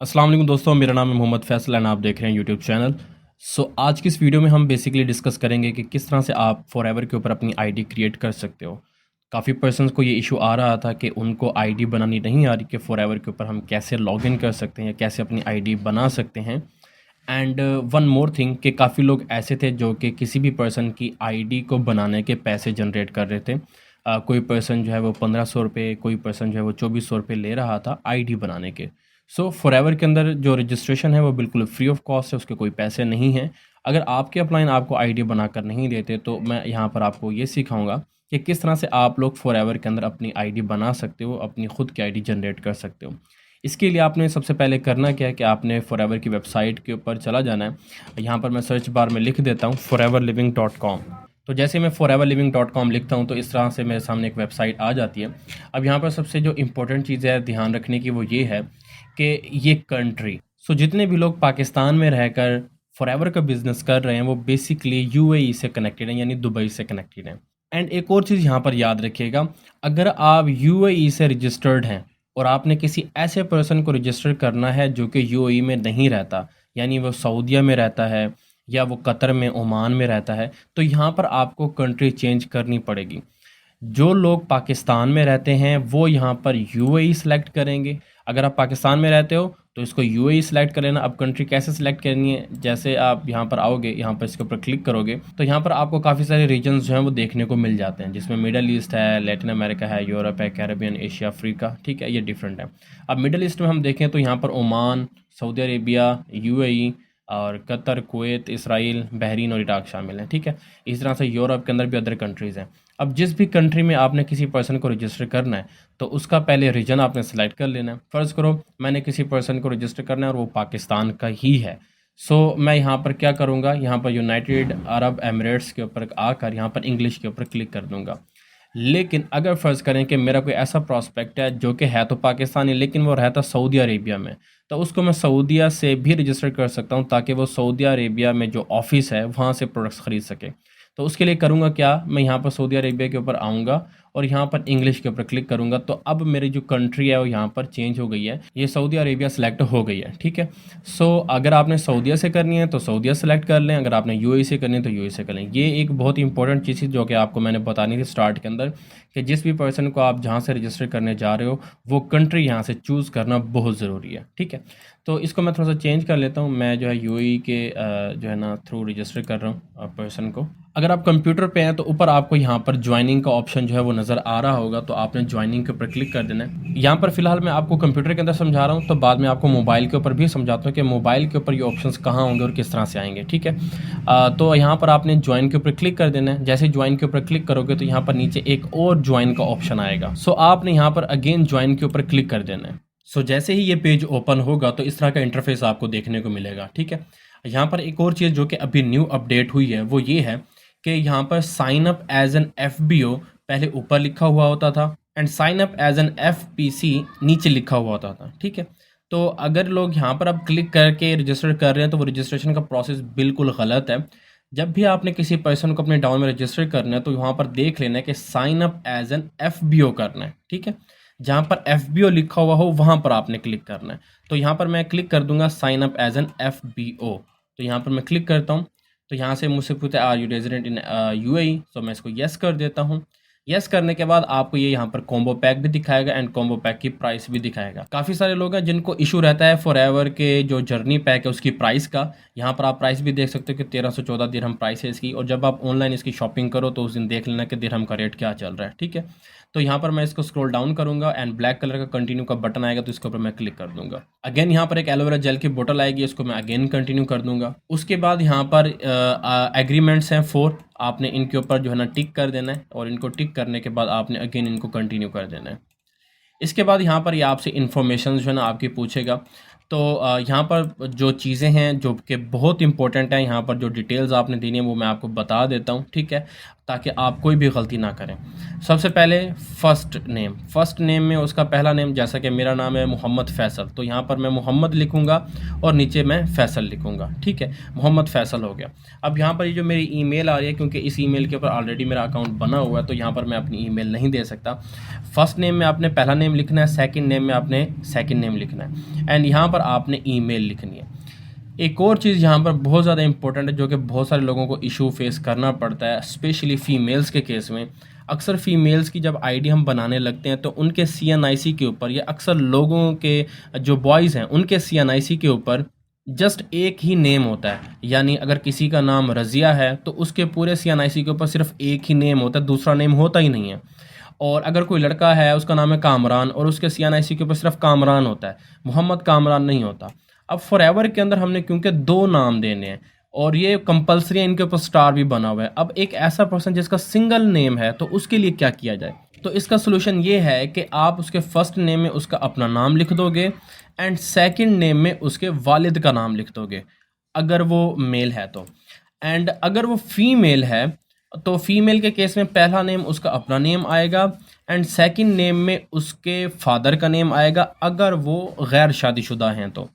अस्सलाम वालेकुम दोस्तों, मेरा नाम है मोहम्मद फैसल एंड आप देख रहे हैं यूट्यूब चैनल। आज की इस वीडियो में हम बेसिकली डिस्कस करेंगे कि किस तरह से आप फॉरएवर के ऊपर अपनी आईडी क्रिएट कर सकते हो। काफ़ी पर्सन्स को ये इशू आ रहा था कि उनको आईडी बनानी नहीं आ रही कि फॉरएवर के ऊपर हम कैसे लॉगिन कर सकते हैं या कैसे अपनी आईडी बना सकते हैं। एंड वन मोर थिंग कि काफ़ी लोग ऐसे थे जो कि किसी भी पर्सन की आईडी को बनाने के पैसे जनरेट कर रहे थे। कोई पर्सन जो है वो 1500 रुपये, कोई पर्सन जो है वो 2400 रुपये ले रहा था आईडी बनाने के। फॉरएवर के अंदर जो रजिस्ट्रेशन है वो बिल्कुल फ्री ऑफ कॉस्ट है, उसके कोई पैसे नहीं हैं। अगर आपके अपलाइन आपको आईडी बनाकर नहीं देते तो मैं यहाँ पर आपको ये सिखाऊंगा कि किस तरह से आप लोग फॉरएवर के अंदर अपनी आईडी बना सकते हो, अपनी खुद की आईडी जनरेट कर सकते हो। इसके लिए आपने सबसे पहले करना क्या है कि आपने फॉरएवर की वेबसाइट के ऊपर चला जाना है। यहाँ पर मैं सर्च बार में लिख देता हूँ foreverliving.com। तो जैसे मैं foreverliving.com लिखता हूँ तो इस तरह से मेरे सामने एक वेबसाइट आ जाती है। अब यहाँ पर सबसे जो इम्पोर्टेंट चीज़ है ध्यान रखने की वो ये है कि ये कंट्री, जितने भी लोग पाकिस्तान में रहकर फॉरएवर का बिज़नेस कर रहे हैं वो बेसिकली यूएई से कनेक्टेड हैं, यानी दुबई से कनेक्टेड हैं। एंड एक और चीज़ यहाँ पर याद रखिएगा, अगर आप यूएई से रजिस्टर्ड हैं और आपने किसी ऐसे पर्सन को रजिस्टर करना है जो कि यूएई में नहीं रहता, यानी वो सऊदीया में रहता है या वो कतर में, ओमान में रहता है, तो यहाँ पर आपको कंट्री चेंज करनी पड़ेगी। जो लोग पाकिस्तान में रहते हैं वो यहाँ पर यूएई सेलेक्ट करेंगे। अगर आप पाकिस्तान में रहते हो तो इसको यूएई सेलेक्ट कर लेना। अब कंट्री कैसे सेलेक्ट करनी है, जैसे आप यहाँ पर आओगे, यहाँ पर इसके ऊपर क्लिक करोगे तो यहाँ पर आपको काफ़ी सारे रीजन्स जो हैं वो देखने को मिल जाते हैं, जिसमें मिडल ईस्ट है, लैटिन अमेरिका है, यूरोप है, कैरेबियन, एशिया, अफ्रीका, ठीक है, ये डिफरेंट है। अब मिडल ईस्ट में हम देखें तो यहाँ पर ओमान, सऊदी अरेबिया, यूएई और कतर, कुवैत, इसराइल, बहरीन और इराक शामिल हैं, ठीक है। इस तरह से यूरोप के अंदर भी अदर कंट्रीज़ हैं। अब जिस भी कंट्री में आपने किसी पर्सन को रजिस्टर करना है तो उसका पहले रीजन आपने सेलेक्ट कर लेना है। फ़र्ज़ करो मैंने किसी पर्सन को रजिस्टर करना है और वो पाकिस्तान का ही है। मैं यहाँ पर क्या करूँगा, यहाँ पर यूनाइटेड अरब एमिरेट्स के ऊपर आकर यहाँ पर इंग्लिश के ऊपर क्लिक कर दूँगा। लेकिन अगर फ़र्ज़ करें कि मेरा कोई ऐसा प्रॉस्पेक्ट है जो कि है तो पाकिस्तानी लेकिन वो रहता सऊदी अरेबिया में, तो उसको मैं सऊदीया से भी रजिस्टर कर सकता हूँ ताकि वो सऊदी अरेबिया में जो ऑफ़िस है वहाँ से प्रोडक्ट्स ख़रीद सके। तो उसके लिए करूँगा क्या, मैं यहाँ पर सऊदी अरेबिया के ऊपर आऊँगा और यहाँ पर इंग्लिश के ऊपर क्लिक करूँगा तो अब मेरी जो कंट्री है वो यहाँ पर चेंज हो गई है, ये सऊदी अरेबिया सेलेक्ट हो गई है, ठीक है। अगर आपने सऊदीया से करनी है तो सऊदीया सेलेक्ट कर लें, अगर आपने यूएई से करनी है तो यूएई से कर लें। ये एक बहुत ही इंपॉर्टेंट चीज़ है जो कि आपको मैंने बतानी थी स्टार्ट के अंदर, कि जिस भी पर्सन को आप जहाँ से रजिस्टर करने जा रहे हो वो कंट्री यहाँ से चूज़ करना बहुत ज़रूरी है, ठीक है। तो इसको मैं थोड़ा सा चेंज कर लेता हूँ। मैं जो है यूएई के जो है ना थ्रू रजिस्टर कर रहा हूँ पर्सन को। अगर आप कंप्यूटर पे हैं तो ऊपर आपको यहाँ पर ज्वाइनिंग का ऑप्शन जो है वो नज़र आ रहा होगा, तो आपने ज्वाइनिंग के ऊपर क्लिक कर देना है। यहाँ पर फिलहाल मैं आपको कंप्यूटर के अंदर समझा रहा हूँ, तो बाद में आपको मोबाइल के ऊपर भी समझाता हूँ कि मोबाइल के ऊपर ये ऑप्शंस कहाँ होंगे और किस तरह से आएंगे, ठीक है। तो यहाँ पर आपने ज्वाइन के ऊपर क्लिक कर देना है। जैसे ज्वाइन के ऊपर क्लिक करोगे तो यहाँ पर नीचे एक और ज्वाइन का ऑप्शन आएगा। आपने यहाँ पर अगेन ज्वाइन के ऊपर क्लिक कर देना है। जैसे ही ये पेज ओपन होगा तो इस तरह का इंटरफेस आपको देखने को मिलेगा, ठीक है। यहाँ पर एक और चीज़ जो कि अभी न्यू अपडेट हुई है वो ये है कि यहाँ पर sign up as an FBO पहले ऊपर लिखा हुआ होता था and sign up as an FPC नीचे लिखा हुआ होता था, ठीक है। तो अगर लोग यहाँ पर अब क्लिक करके रजिस्टर कर रहे हैं तो वो रजिस्ट्रेशन का प्रोसेस बिल्कुल गलत है। जब भी आपने किसी पर्सन को अपने डाउन में रजिस्टर करना है तो वहाँ पर देख लेना है कि sign up as an FBO करना है, ठीक है। जहाँ पर एफबीओ लिखा हुआ हो वहाँ पर आपने क्लिक करना है। तो यहाँ पर मैं क्लिक कर दूंगा sign up as an FBO. तो यहाँ पर मैं क्लिक करता हूँ तो यहाँ से मुझसे पूछता है are you resident in UAE, तो मैं इसको येस कर देता हूँ। येस करने के बाद आपको ये यहाँ पर कॉम्बो पैक भी दिखाएगा एंड कॉम्बो पैक की प्राइस भी दिखाएगा। काफ़ी सारे लोग हैं जिनको इशू रहता है फॉरएवर के जो जर्नी पैक है उसकी प्राइस का। यहाँ पर आप प्राइस भी देख सकते हो कि 1314 दिरहम प्राइस है इसकी, और जब आप ऑनलाइन इसकी शॉपिंग करो तो उस दिन देख लेना कि दिरहम का रेट क्या चल रहा है, ठीक है। तो यहाँ पर मैं इसको स्क्रॉल डाउन करूँगा एंड ब्लैक कलर का कंटिन्यू का बटन आएगा तो इसके ऊपर मैं क्लिक कर दूंगा। अगेन यहाँ पर एक एलोवेरा जेल की बोतल आएगी, इसको मैं अगेन कंटिन्यू कर दूंगा। उसके बाद यहाँ पर एग्रीमेंट्स हैं 4, आपने इनके ऊपर जो है ना टिक कर देना है और इनको टिक करने के बाद आपने अगेन इनको कंटिन्यू कर देना है। इसके बाद यहाँ पर ये आपसे इन्फॉर्मेशन जो है ना आपकी पूछेगा। तो यहाँ पर जो चीज़ें हैं जो कि बहुत इंपॉर्टेंट हैं, यहाँ पर जो डिटेल्स आपने देनी है वो मैं आपको बता देता हूँ, ठीक है, ताकि आप कोई भी गलती ना करें। सबसे पहले फ़र्स्ट नेम में उसका पहला नेम, जैसा कि मेरा नाम है मोहम्मद फ़ैसल, तो यहाँ पर मैं मोहम्मद लिखूँगा और नीचे मैं फ़ैसल लिखूँगा। ठीक है, मोहम्मद फ़ैसल हो गया। अब यहाँ पर ये जो मेरी ईमेल आ रही है, क्योंकि इस ईमेल के ऊपर ऑलरेडी मेरा अकाउंट बना हुआ है, तो यहाँ पर मैं अपनी ईमेल नहीं दे सकता। फर्स्ट नेम में आपने पहला नेम लिखना है, सेकंड नेम में आपने सेकंड नेम लिखना है, एंड यहाँ पर आपने ईमेल लिखनी है। एक और चीज़ यहाँ पर बहुत ज़्यादा इंपॉर्टेंट है, जो कि बहुत सारे लोगों को इशू फेस करना पड़ता है, स्पेशली फ़ीमेल्स के केस में। अक्सर फ़ीमेल्स की जब आईडी हम बनाने लगते हैं तो उनके CNIC के ऊपर, या अक्सर लोगों के जो बॉयज़ हैं उनके CNIC के ऊपर जस्ट एक ही नेम होता है। यानी अगर किसी का नाम रज़िया है तो उसके पूरे CNIC के ऊपर सिर्फ एक ही नेम होता है, दूसरा नेम होता ही नहीं है। और अगर कोई लड़का है उसका नाम है कामरान और उसके CNIC के ऊपर सिर्फ कामरान होता है, मोहम्मद कामरान नहीं होता। अब फॉरएवर के अंदर हमने क्योंकि 2 नाम देने हैं और ये कंपलसरी है, इनके ऊपर स्टार भी बना हुआ है। अब एक ऐसा पर्सन जिसका सिंगल नेम है, तो उसके लिए क्या किया जाए? तो इसका सोल्यूशन ये है कि आप उसके फर्स्ट नेम में उसका अपना नाम लिख दोगे एंड सेकंड नेम में उसके वालिद का नाम लिख दोगे, अगर वो मेल है तो। एंड अगर वो फीमेल है तो फीमेल के केस में पहला नेम उसका अपना नेम आएगा एंड सेकंड नेम में उसके फादर का नेम आएगा, अगर वो गैर शादीशुदा हैं तो।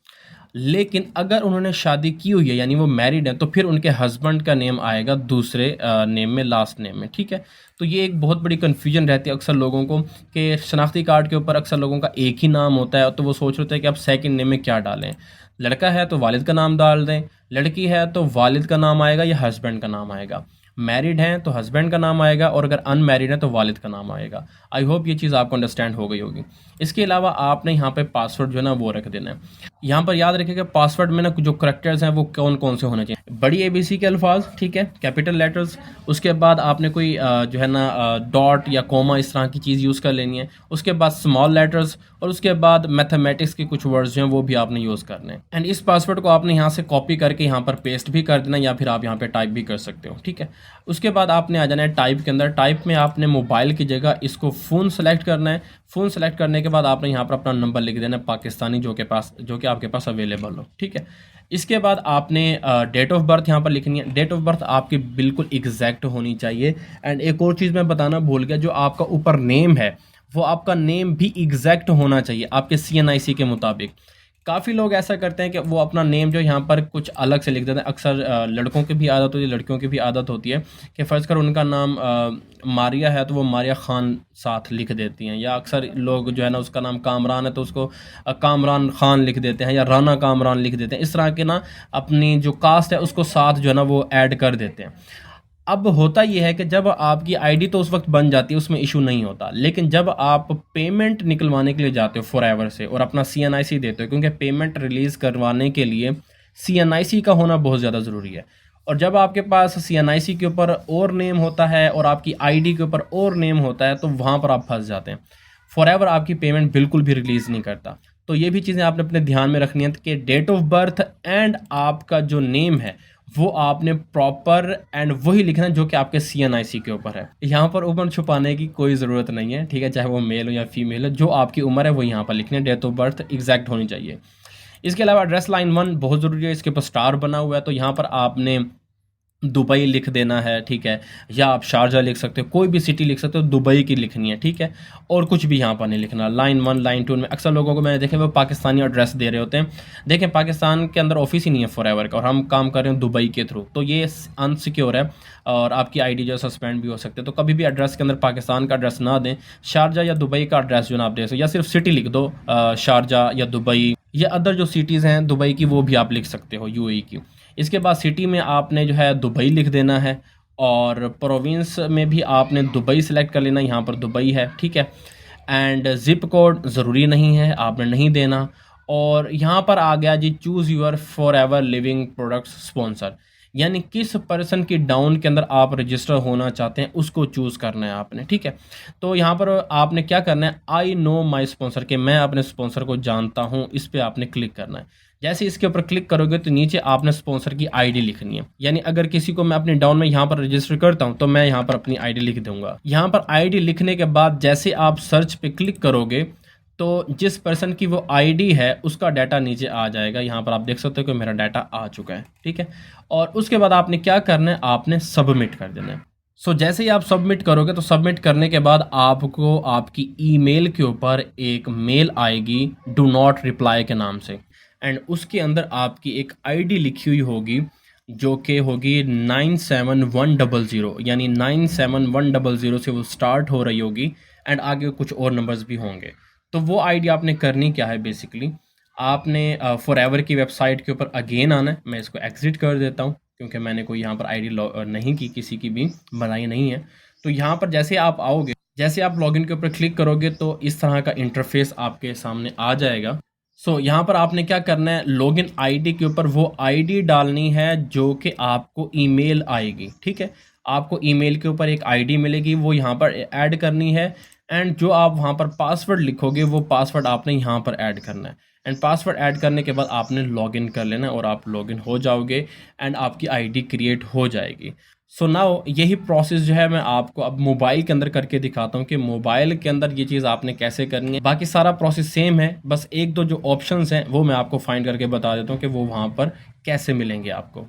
लेकिन अगर उन्होंने शादी की हुई है, यानी वो मैरिड हैं, तो फिर उनके हस्बैंड का नेम आएगा दूसरे नेम में, लास्ट नेम में। ठीक है, तो ये एक बहुत बड़ी कन्फ्यूजन रहती है अक्सर लोगों को कि शनाख्ती कार्ड के ऊपर अक्सर लोगों का एक ही नाम होता है, तो वो सोच रहे थे कि अब सेकंड नेम में क्या डालें। लड़का है तो वालिद का नाम डाल दें, लड़की है तो वालिद का नाम आएगा या हस्बैंड का नाम आएगा, मैरिड हैं तो हस्बैंड का नाम आएगा, और अगर अनमैरिड है तो वालिद का नाम आएगा। आई होप ये चीज़ आपको अंडरस्टैंड हो गई होगी। इसके अलावा आपने यहाँ पे पासवर्ड जो है ना वो रख देना है। यहाँ पर याद रखिएगा पासवर्ड में ना जो करैक्टर्स हैं वो कौन कौन से होने चाहिए। बड़ी ABC के अल्फाज, ठीक है, कैपिटल लेटर्स, उसके बाद आपने कोई जो है ना डॉट या कोमा इस तरह की चीज़ यूज़ कर लेनी है, उसके बाद स्मॉल लेटर्स, और उसके बाद मैथमेटिक्स के कुछ वर्ड्स जो हैं वो भी आपने यूज़ करने हैं। एंड इस पासवर्ड को आपने यहाँ से कॉपी करके यहाँ पर पेस्ट भी कर देना, या फिर आप यहाँ पर टाइप भी कर सकते हो। ठीक है, उसके बाद आपने आ जाना है टाइप के अंदर। टाइप में आपने मोबाइल की जगह इसको फ़ोन सेलेक्ट करना है। फ़ोन सेलेक्ट करने के बाद आपने यहाँ पर अपना नंबर लिख देना है पाकिस्तानी, जो कि आपके पास अवेलेबल हो। ठीक है, इसके बाद आपने डेट ऑफ बर्थ यहाँ पर लिखनी है। डेट ऑफ बर्थ आपकी बिल्कुल एग्जैक्ट होनी चाहिए। एंड एक और चीज़ मैं बताना भूल गया, जो आपका ऊपर नेम है वो आपका नेम भी एग्जैक्ट होना चाहिए आपके CNIC के मुताबिक। काफ़ी लोग ऐसा करते हैं कि वो अपना नेम जो यहाँ पर कुछ अलग से लिख देते हैं। अक्सर लड़कों की भी आदत होती है, लड़कियों की भी आदत होती है कि फ़र्ज़ कर उनका नाम मारिया है तो वो मारिया ख़ान साथ लिख देती हैं, या अक्सर लोग जो है ना उसका नाम कामरान है तो उसको कामरान ख़ान लिख देते हैं, या राना कामरान लिख देते हैं। इस तरह के ना अपनी जो कास्ट है उसको साथ जो है ना वो ऐड कर देते हैं। अब होता यह है कि जब आपकी आईडी तो उस वक्त बन जाती है, उसमें इशू नहीं होता, लेकिन जब आप पेमेंट निकलवाने के लिए जाते हो फॉरएवर से और अपना CNIC देते हो, क्योंकि पेमेंट रिलीज़ करवाने के लिए CNIC का होना बहुत ज़्यादा ज़रूरी है। और जब आपके पास CNIC के ऊपर और नेम होता है और आपकी आईडी के ऊपर और नेम होता है, तो वहाँ पर आप फंस जाते हैं। फॉरएवर आपकी पेमेंट बिल्कुल भी रिलीज़ नहीं करता। तो ये भी चीज़ें आपने अपने ध्यान में रखनी है कि डेट ऑफ बर्थ एंड आपका जो नेम है वो आपने प्रॉपर एंड वही लिखना है जो कि आपके CNIC के ऊपर है। यहाँ पर उम्र छुपाने की कोई ज़रूरत नहीं है, ठीक है, चाहे वो मेल हो या फीमेल हो, जो आपकी उम्र है वो यहाँ पर लिखनी है। डेट ऑफ बर्थ एग्जैक्ट होनी चाहिए। इसके अलावा एड्रेस लाइन 1 बहुत ज़रूरी है, इसके ऊपर स्टार बना हुआ है, तो यहाँ पर आपने दुबई लिख देना है। ठीक है, या आप शारजा लिख सकते हो, कोई भी सिटी लिख सकते हो, दुबई की लिखनी है। ठीक है, और कुछ भी यहाँ पर नहीं लिखना। लाइन 1 लाइन 2 में अक्सर लोगों को मैंने देखे वो पाकिस्तानी एड्रेस दे रहे होते हैं। देखें, पाकिस्तान के अंदर ऑफिस ही नहीं है फॉरएवर का और हम काम कर रहे हैं दुबई के थ्रू, तो ये अनसिक्योर है और आपकी आईडी जो है सस्पेंड भी हो सकते हैं। तो कभी भी एड्रेस के अंदर पाकिस्तान का एड्रेस ना दें, शारजा या दुबई का एड्रेस जो ना आप दे सकते, या सिर्फ सिटी लिख दो शारजा या दुबई, या अदर जो सिटीज़ हैं दुबई की वो भी आप लिख सकते हो, UAE की। इसके बाद सिटी में आपने जो है दुबई लिख देना है, और प्रोविंस में भी आपने दुबई सेलेक्ट कर लेना, यहाँ पर दुबई है। ठीक है, एंड ज़िप कोड ज़रूरी नहीं है, आपने नहीं देना। और यहाँ पर आ गया जी choose your Forever Living Products sponsor, यानी किस पर्सन की डाउन के अंदर आप रजिस्टर होना चाहते हैं उसको चूज़ करना है आपने। ठीक है, तो यहाँ पर आपने क्या करना है, आई नो माई स्पॉन्सर, के मैं अपने स्पॉन्सर को जानता हूँ, इस पर आपने क्लिक करना है। जैसे इसके ऊपर क्लिक करोगे तो नीचे आपने स्पॉन्सर की आईडी लिखनी है। यानी अगर किसी को मैं अपनी डाउन में यहाँ पर रजिस्टर करता हूँ तो मैं यहाँ पर अपनी आईडी लिख दूंगा। यहाँ पर आईडी लिखने के बाद जैसे आप सर्च पे क्लिक करोगे तो जिस पर्सन की वो आईडी है उसका डाटा नीचे आ जाएगा। यहाँ पर आप देख सकते हो कि मेरा डाटा आ चुका है। ठीक है, और उसके बाद आपने क्या करना है, आपने सबमिट कर देना है। जैसे ही आप सबमिट करोगे तो सबमिट करने के बाद आपको आपकी ईमेल के ऊपर एक मेल आएगी डू नॉट रिप्लाई के नाम से, एंड उसके अंदर आपकी एक आईडी लिखी हुई होगी जो कि होगी 97100, यानी 97100 से वो स्टार्ट हो रही होगी, एंड आगे कुछ और नंबर्स भी होंगे। तो वो आईडी आपने करनी क्या है, बेसिकली आपने फॉरएवर की वेबसाइट के ऊपर अगेन आना है। मैं इसको एग्जिट कर देता हूँ क्योंकि मैंने कोई यहाँ पर आईडी नहीं की, किसी की भी बनाई नहीं है। तो यहाँ पर जैसे आप आओगे, जैसे आप लॉगिन के ऊपर क्लिक करोगे तो इस तरह का इंटरफेस आपके सामने आ जाएगा। यहाँ पर आपने क्या करना है, लॉगिन आईडी के ऊपर वो आईडी डालनी है जो कि आपको ईमेल आएगी, ठीक है। आपको ईमेल के ऊपर एक आईडी मिलेगी, वो यहाँ पर ऐड करनी है, एंड जो आप वहाँ पर पासवर्ड लिखोगे वो पासवर्ड आपने यहाँ पर ऐड करना है, एंड पासवर्ड ऐड करने के बाद आपने लॉगिन कर लेना है और आप लॉगिन हो जाओगे एंड आपकी आईडी क्रिएट हो जाएगी। नाउ यही प्रोसेस जो है मैं आपको अब मोबाइल के अंदर करके दिखाता हूँ कि मोबाइल के अंदर ये चीज़ आपने कैसे करनी है। बाकी सारा प्रोसेस सेम है, बस एक दो जो ऑप्शंस हैं वो मैं आपको फाइंड करके बता देता हूँ कि वो वहाँ पर कैसे मिलेंगे आपको।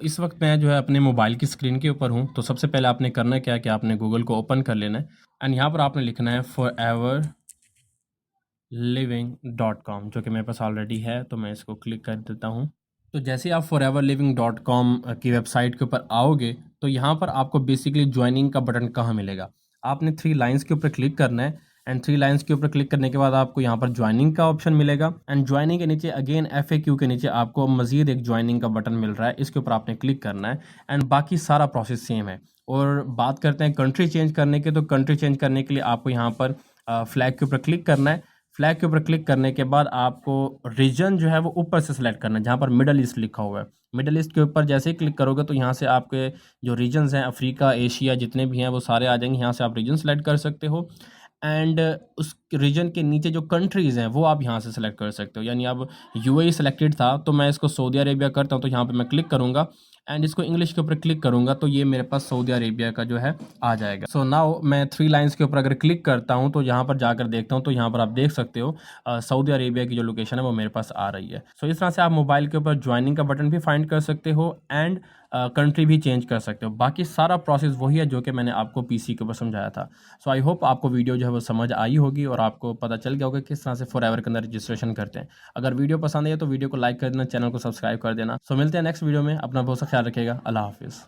इस वक्त मैं जो है अपने मोबाइल की स्क्रीन के ऊपर हूँ। तो सबसे पहले आपने करना क्या है कि आपने गूगल को ओपन कर लेना है, एंड यहाँ पर आपने लिखना है foreverliving.com, जो कि मेरे पास ऑलरेडी है। तो मैं इसको क्लिक कर देता हूँ। तो जैसे आप foreverliving.com की वेबसाइट के ऊपर आओगे तो यहाँ पर आपको बेसिकली ज्वाइनिंग का बटन कहाँ मिलेगा, आपने 3 लाइंस के ऊपर क्लिक करना है, एंड 3 लाइंस के ऊपर क्लिक करने के बाद आपको यहाँ पर ज्वाइनिंग का ऑप्शन मिलेगा, एंड ज्वाइनिंग के नीचे अगेन FAQ के नीचे आपको मजीद एक ज्वाइनिंग का बटन मिल रहा है, इसके ऊपर आपने क्लिक करना है, एंड बाकी सारा प्रोसेस सेम है। और बात करते हैं कंट्री चेंज करने के, तो कंट्री चेंज करने के लिए आपको यहाँ पर फ्लैग के ऊपर क्लिक करना है। फ्लैग के ऊपर क्लिक करने के बाद आपको रीजन जो है वो ऊपर से सिलेक्ट करना है, जहाँ पर मिडल ईस्ट लिखा हुआ है। मिडल ईस्ट के ऊपर जैसे ही क्लिक करोगे तो यहाँ से आपके जो रीजन्स हैं, अफ्रीका, एशिया, जितने भी हैं वो सारे आ जाएंगे। यहाँ से आप रीजन सेलेक्ट कर सकते हो, एंड उस रीजन के नीचे जो कंट्रीज़ हैं वो आप यहाँ से सेलेक्ट कर सकते हो। यानी अब UAE सेलेक्टेड था तो मैं इसको सऊदी अरेबिया करता हूँ, तो यहाँ पे मैं क्लिक करूँगा, एंड इसको इंग्लिश के ऊपर क्लिक करूँगा तो ये मेरे पास सऊदी अरेबिया का जो है आ जाएगा। नाउ मैं 3 लाइंस के ऊपर अगर क्लिक करता हूँ तो यहाँ पर जाकर देखता हूँ, तो यहाँ पर आप देख सकते हो सऊदी अरेबिया की जो लोकेशन है वो मेरे पास आ रही है। इस तरह से आप मोबाइल के ऊपर ज्वाइनिंग का बटन भी फाइंड कर सकते हो, एंड कंट्री भी चेंज कर सकते हो। बाकी सारा प्रोसेस वही है जो कि मैंने आपको PC के ऊपर समझाया था। आई होप आपको वीडियो जो है वो समझ आई होगी और आपको पता चल गया होगा किस तरह से फॉरएवर के अंदर रजिस्ट्रेशन करते हैं। अगर वीडियो पसंद आई तो वीडियो को लाइक कर देना, चैनल को सब्सक्राइब कर देना। मिलते हैं नेक्स्ट वीडियो में। अपना बहुत सा ख्याल रखिएगा। अल्लाह हाफिज़।